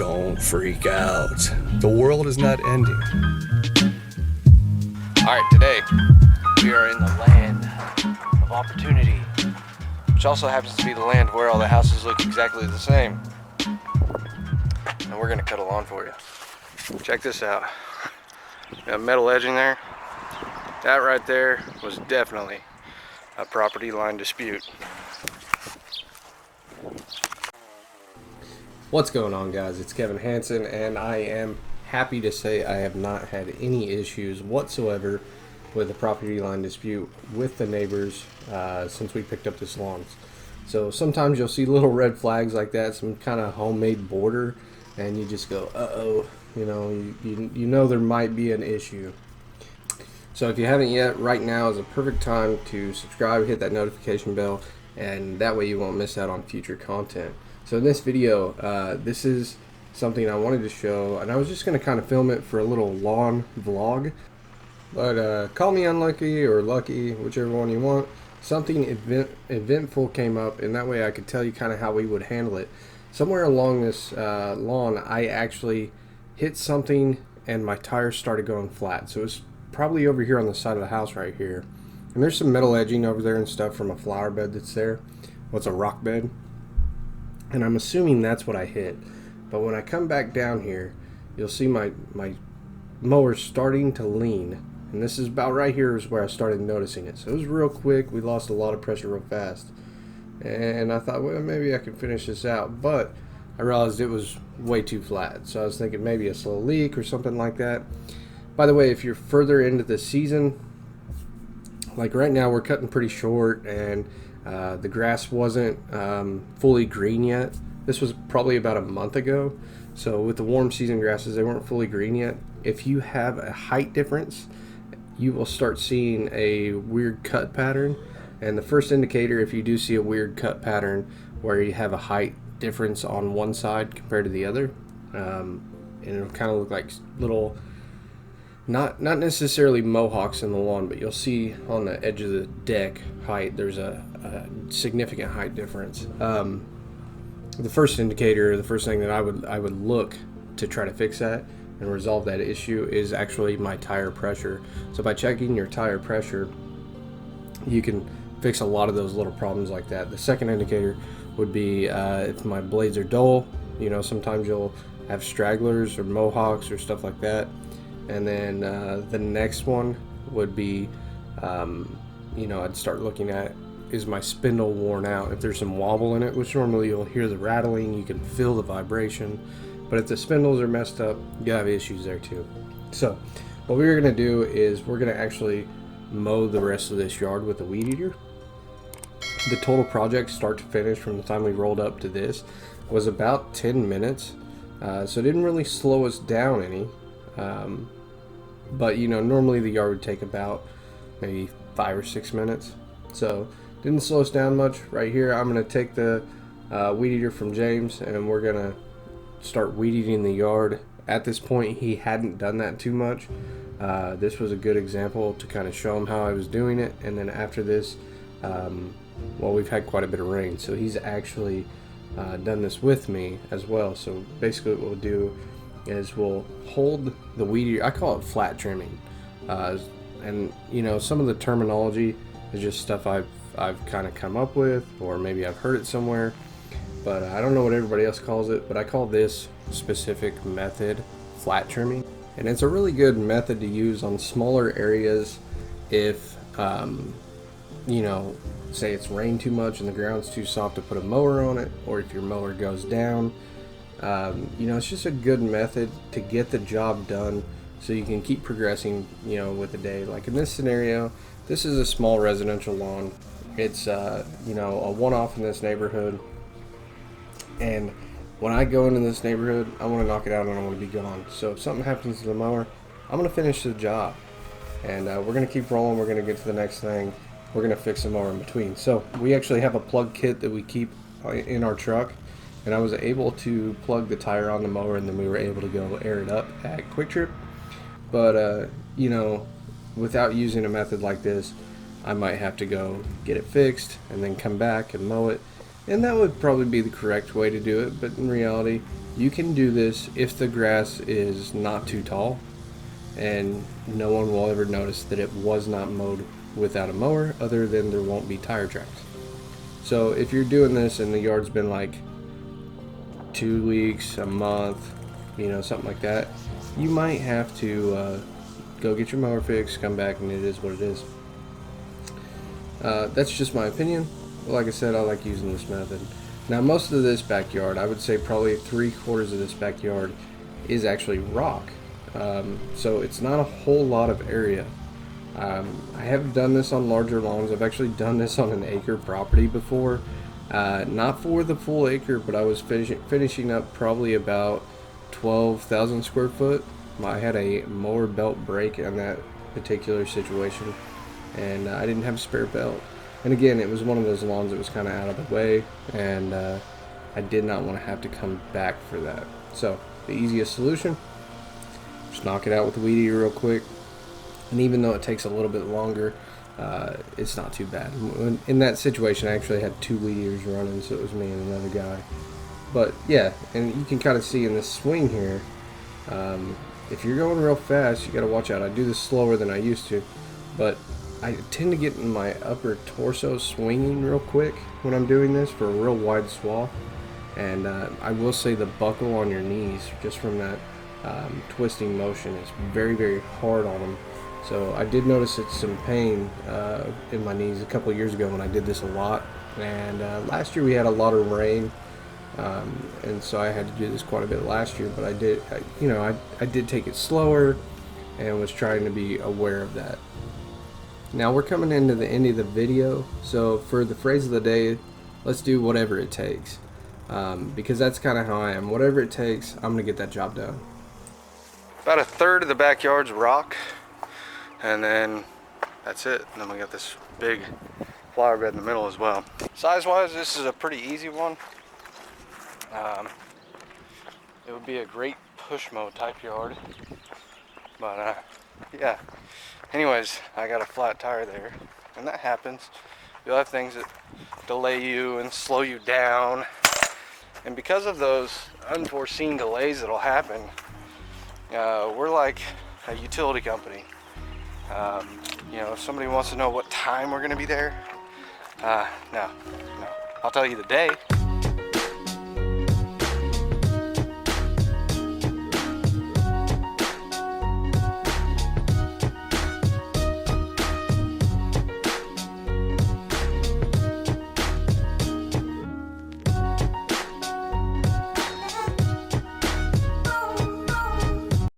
Don't freak out. The world is not ending. Alright, today we are in the land of opportunity, which also happens to be the land where all the houses look exactly the same. And we're gonna cut a lawn for you. Check this out. Got metal edging there. That right there was definitely a property line dispute. What's going on, guys? It's Kevin Hansen, and I am happy to say I have not had any issues whatsoever with the property line dispute with the neighbors since we picked up this lawn. So sometimes you'll see little red flags like that, some kind of homemade border, and you just go, uh-oh, you know there might be an issue. So if you haven't yet, right now is a perfect time to subscribe, hit that notification bell, and that way you won't miss out on future content. So in this video, this is something I wanted to show, and I was just going to kind of film it for a little lawn vlog. But call me unlucky or lucky, whichever one you want. Something eventful came up, and that way I could tell you kind of how we would handle it. Somewhere along this lawn, I actually hit something, and my tires started going flat. So it's probably over here on the side of the house right here. And there's some metal edging over there and stuff from a flower bed that's there. What's a rock bed? And I'm assuming that's what I hit. But when I come back down here, you'll see my mower starting to lean. And this is about right here is where I started noticing it. So it was real quick. We lost a lot of pressure real fast. And I thought, well, maybe I can finish this out. But I realized it was way too flat. So I was thinking maybe a slow leak or something like that. By the way, if you're further into the season, like right now we're cutting pretty short, and the grass wasn't fully green yet. This was probably about a month ago. So with the warm season grasses, they weren't fully green yet. If you have a height difference, you will start seeing a weird cut pattern. And the first indicator, if you do see a weird cut pattern where you have a height difference on one side compared to the other, and it'll kind of look like little, not necessarily mohawks in the lawn, but you'll see on the edge of the deck height, there's a significant height difference. The first indicator, the first thing that I would look to try to fix that and resolve that issue is actually my tire pressure. So by checking your tire pressure, you can fix a lot of those little problems like that. The second indicator would be if my blades are dull. You know, sometimes you'll have stragglers or mohawks or stuff like that. And then the next one would be, I'd start looking at, is my spindle worn out? If there's some wobble in it, which normally you'll hear the rattling, you can feel the vibration. But if the spindles are messed up, you have issues there too. So what we're going to do is we're going to actually mow the rest of this yard with a weed eater. The total project start to finish from the time we rolled up to this was about 10 minutes. So it didn't really slow us down any. But normally the yard would take about maybe 5 or 6 minutes, so didn't slow us down much. Right here I'm going to take the weed eater from James, and we're going to start weed eating the yard. At this point he hadn't done that too much. This was a good example to kind of show him how I was doing it. And then after this, we've had quite a bit of rain, so he's actually done this with me as well. So basically what we'll do is we'll hold the weed eater. I call it flat trimming, and some of the terminology is just stuff I've kind of come up with, or maybe I've heard it somewhere, but I don't know what everybody else calls it. But I call this specific method flat trimming, and it's a really good method to use on smaller areas. If say it's rained too much and the ground's too soft to put a mower on it, or if your mower goes down. It's just a good method to get the job done so you can keep progressing, with the day. Like in this scenario, this is a small residential lawn. It's, a one-off in this neighborhood. And when I go into this neighborhood, I want to knock it out and I want to be gone. So if something happens to the mower, I'm going to finish the job. And we're going to keep rolling. We're going to get to the next thing. We're going to fix the mower in between. So we actually have a plug kit that we keep in our truck. And I was able to plug the tire on the mower, and then we were able to go air it up at Quick Trip. But, without using a method like this, I might have to go get it fixed and then come back and mow it. And that would probably be the correct way to do it, but in reality, you can do this if the grass is not too tall, and no one will ever notice that it was not mowed without a mower, other than there won't be tire tracks. So if you're doing this and the yard's been like 2 weeks, a month, you know, something like that, you might have to go get your mower fixed, come back, and it is what it is. That's just my opinion. Like I said, I like using this method. Now, most of this backyard, I would say probably 3/4 of this backyard is actually rock. So it's not a whole lot of area. I have done this on larger lawns. I've actually done this on an acre property before. Not for the full acre, but I was finishing up probably about 12,000 square foot. I had a mower belt break in that particular situation, and I didn't have a spare belt. And again, it was one of those lawns that was kind of out of the way, and I did not want to have to come back for that. So the easiest solution, just knock it out with the Weedeater real quick. And even though it takes a little bit longer, it's not too bad. In that situation, I actually had 2 Weedeaters running, so it was me and another guy. But yeah, and you can kind of see in this swing here, if you're going real fast, you got to watch out. I do this slower than I used to, but I tend to get in my upper torso swinging real quick when I'm doing this for a real wide swath. And I will say the buckle on your knees, just from that twisting motion, is very, very hard on them. So I did notice some pain in my knees a couple of years ago when I did this a lot. And last year we had a lot of rain, and so I had to do this quite a bit last year. But I did take it slower and was trying to be aware of that. Now we're coming into the end of the video, so for the phrase of the day, let's do whatever it takes, because that's kind of how I am. Whatever it takes, I'm gonna get that job done. About a third of the backyard's rock, and then that's it. And then we got this big flower bed in the middle as well. Size wise, this is a pretty easy one. It would be a great push mow type yard, but yeah. Anyways, I got a flat tire there, and that happens. You'll have things that delay you and slow you down, and because of those unforeseen delays that'll happen, we're like a utility company. If somebody wants to know what time we're gonna be there, no, I'll tell you the day.